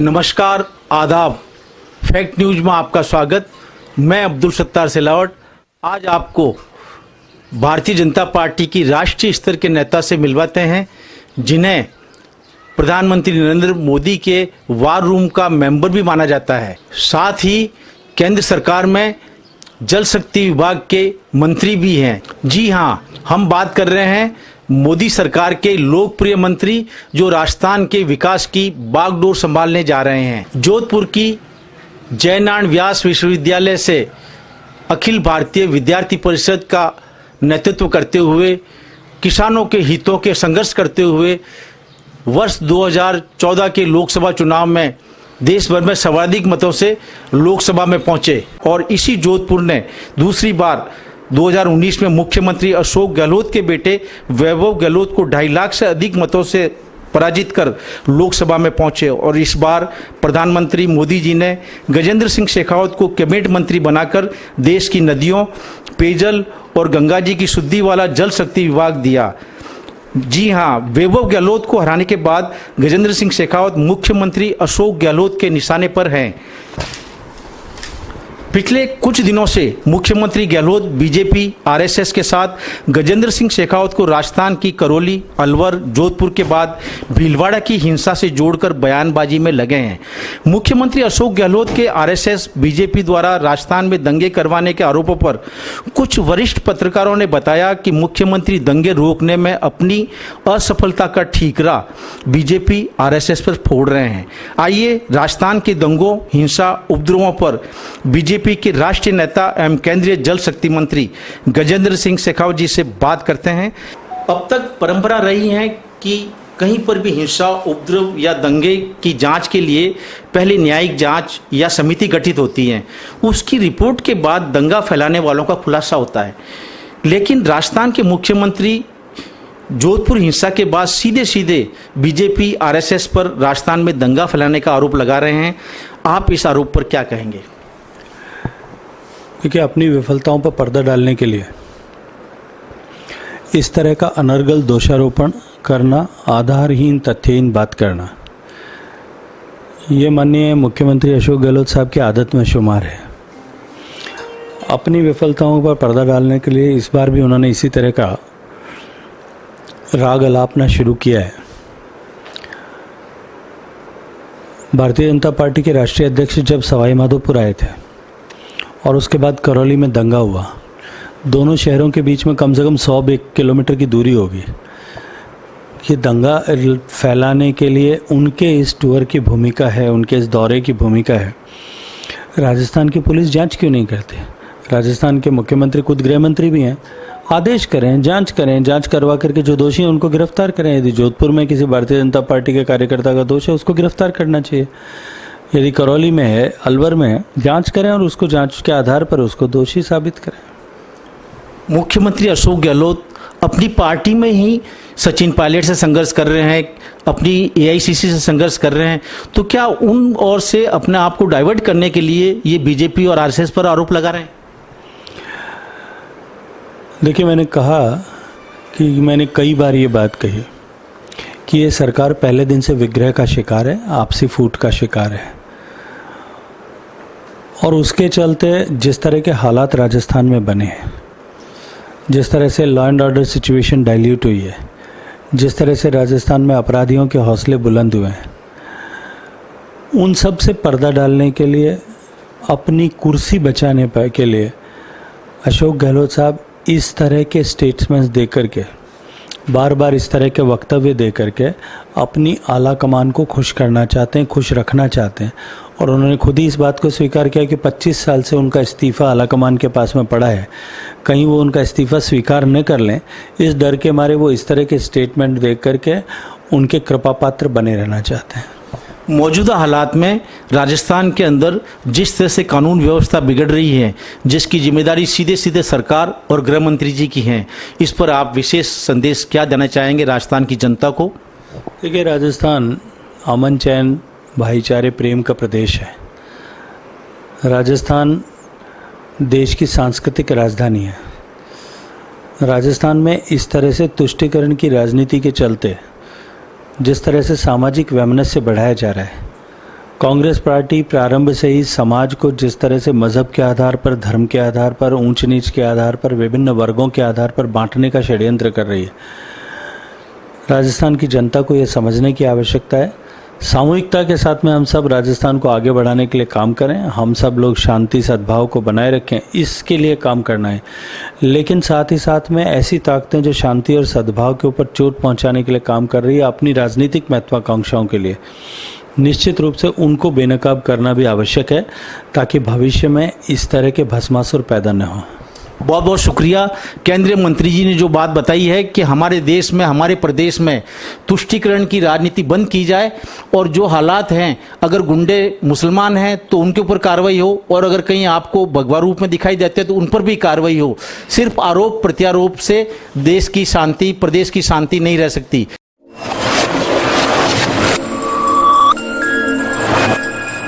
नमस्कार, आदाब। Fact news में आपका स्वागत। मैं अब्दुल सत्तार सिलावट आज आपको भारतीय जनता पार्टी की राष्ट्रीय स्तर के नेता से मिलवाते हैं, जिन्हें प्रधानमंत्री नरेंद्र मोदी के वार रूम का मेंबर भी माना जाता है। साथ ही केंद्र सरकार में जल शक्ति विभाग के मंत्री भी हैं। जी हाँ, हम बात कर रहे हैं मोदी सरकार के लोकप्रिय मंत्री जो राजस्थान के विकास की बागडोर संभालने जा रहे हैं। जोधपुर की जयनारायण व्यास विश्वविद्यालय से अखिल भारतीय विद्यार्थी परिषद का नेतृत्व करते हुए, किसानों के हितों के संघर्ष करते हुए वर्ष 2014 के लोकसभा चुनाव में देश भर में सर्वाधिक मतों से लोकसभा में पहुंचे और इसी जोधपुर ने दूसरी बार 2019 में मुख्यमंत्री अशोक गहलोत के बेटे वैभव गहलोत को 2.5 लाख से अधिक मतों से पराजित कर लोकसभा में पहुंचे। और इस बार प्रधानमंत्री मोदी जी ने गजेंद्र सिंह शेखावत को कैबिनेट मंत्री बनाकर देश की नदियों, पेयजल और गंगा जी की शुद्धि वाला जल शक्ति विभाग दिया। जी हाँ, वैभव गहलोत को हराने के बाद गजेंद्र सिंह शेखावत मुख्यमंत्री अशोक गहलोत के निशाने पर हैं। पिछले कुछ दिनों से मुख्यमंत्री गहलोत बीजेपी आरएसएस के साथ गजेंद्र सिंह शेखावत को राजस्थान की करौली, अलवर, जोधपुर के बाद भीलवाड़ा की हिंसा से जोड़कर बयानबाजी में लगे हैं। मुख्यमंत्री अशोक गहलोत के आरएसएस बीजेपी द्वारा राजस्थान में दंगे करवाने के आरोपों पर कुछ वरिष्ठ पत्रकारों ने बताया कि मुख्यमंत्री दंगे रोकने में अपनी असफलता का ठीकरा बीजेपी आरएसएस पर फोड़ रहे हैं। आइए राजस्थान के दंगों, हिंसा, उपद्रवों पर बीजेपी के राष्ट्रीय नेता एवं केंद्रीय जल शक्ति मंत्री गजेंद्र सिंह शेखावत जी से बात करते हैं। अब तक परंपरा रही है कि कहीं पर भी हिंसा, उपद्रव या दंगे की जांच के लिए पहले न्यायिक जांच या समिति गठित होती है, उसकी रिपोर्ट के बाद दंगा फैलाने वालों का खुलासा होता है। लेकिन राजस्थान के मुख्यमंत्री जोधपुर हिंसा के बाद सीधे सीधे बीजेपी आरएसएस पर राजस्थान में दंगा फैलाने का आरोप लगा रहे हैं। आप इस आरोप पर क्या कहेंगे? देखिए, अपनी विफलताओं पर पर्दा डालने के लिए इस तरह का अनर्गल दोषारोपण करना, आधारहीन तथ्यहीन बात करना, ये माननीय मुख्यमंत्री अशोक गहलोत साहब की आदत में शुमार है। अपनी विफलताओं पर पर्दा डालने के लिए इस बार भी उन्होंने इसी तरह का राग अलापना शुरू किया है। भारतीय जनता पार्टी के राष्ट्रीय अध्यक्ष जब सवाई माधोपुर आए थे और उसके बाद करौली में दंगा हुआ, दोनों शहरों के बीच में कम से कम 100 किलोमीटर की दूरी होगी। ये दंगा फैलाने के लिए उनके इस टूर की भूमिका है, उनके इस दौरे की भूमिका है। राजस्थान की पुलिस जांच क्यों नहीं करती? राजस्थान के मुख्यमंत्री खुद गृह मंत्री भी हैं। आदेश करें, जांच करें, जांच करवा करके जो दोषी हैं उनको गिरफ्तार करें। यदि जोधपुर में किसी भारतीय जनता पार्टी के कार्यकर्ता का दोष है, उसको गिरफ्तार करना चाहिए। यदि करौली में है, अलवर में है, जांच करें और उसको जांच के आधार पर उसको दोषी साबित करें। मुख्यमंत्री अशोक गहलोत अपनी पार्टी में ही सचिन पायलट से संघर्ष कर रहे हैं, अपनी एआईसीसी से संघर्ष कर रहे हैं, तो क्या उन ओर से अपने आप को डाइवर्ट करने के लिए ये बीजेपी और आरएसएस पर आरोप लगा रहे हैं? देखिए, मैंने कहा कि मैंने कई बार ये बात कही कि ये सरकार पहले दिन से विग्रह का शिकार है, आपसी फूट का शिकार है। और उसके चलते जिस तरह के हालात राजस्थान में बने हैं, जिस तरह से law and order situation dilute हुई है, जिस तरह से राजस्थान में अपराधियों के हौसले बुलंद हुए हैं, उन सब से पर्दा डालने के लिए, अपनी कुर्सी बचाने के लिए अशोक गहलोत साहब इस तरह के स्टेटमेंट्स दे करके, बार बार इस तरह के वक्तव्य दे करके अपनी आला कमान को खुश करना चाहते हैं, खुश रखना चाहते हैं। और उन्होंने खुद ही इस बात को स्वीकार किया कि 25 साल से उनका इस्तीफ़ा आला कमान के पास में पड़ा है, कहीं वो उनका इस्तीफ़ा स्वीकार न कर लें, इस डर के मारे वो इस तरह के स्टेटमेंट दे करके उनके कृपा पात्र बने रहना चाहते हैं। मौजूदा हालात में राजस्थान के अंदर जिस तरह से कानून व्यवस्था बिगड़ रही है, जिसकी जिम्मेदारी सीधे सीधे सरकार और गृह मंत्री जी की है, इस पर आप विशेष संदेश क्या देना चाहेंगे राजस्थान की जनता को? देखिए, राजस्थान अमन, चैन, भाईचारे, प्रेम का प्रदेश है। राजस्थान देश की सांस्कृतिक राजधानी है। राजस्थान में इस तरह से तुष्टीकरण की राजनीति के चलते जिस तरह से सामाजिक वैमनस्य बढ़ाया जा रहा है, कांग्रेस पार्टी प्रारंभ से ही समाज को जिस तरह से मजहब के आधार पर, धर्म के आधार पर, ऊंच नीच के आधार पर, विभिन्न वर्गों के आधार पर बांटने का षड्यंत्र कर रही है। राजस्थान की जनता को यह समझने की आवश्यकता है, सामूहिकता के साथ में हम सब राजस्थान को आगे बढ़ाने के लिए काम करें, हम सब लोग शांति सद्भाव को बनाए रखें, इसके लिए काम करना है। लेकिन साथ ही साथ में ऐसी ताकतें जो शांति और सद्भाव के ऊपर चोट पहुंचाने के लिए काम कर रही है अपनी राजनीतिक महत्वाकांक्षाओं के लिए, निश्चित रूप से उनको बेनकाब करना भी आवश्यक है, ताकि भविष्य में इस तरह के भस्मासुर पैदा न हो। बहुत बहुत शुक्रिया। केंद्रीय मंत्री जी ने जो बात बताई है कि हमारे देश में, हमारे प्रदेश में तुष्टीकरण की राजनीति बंद की जाए और जो हालात हैं, अगर गुंडे मुसलमान हैं तो उनके ऊपर कार्रवाई हो, और अगर कहीं आपको भगवा रूप में दिखाई देते हैं तो उन पर भी कार्रवाई हो। सिर्फ आरोप प्रत्यारोप से देश की शांति, प्रदेश की शांति नहीं रह सकती।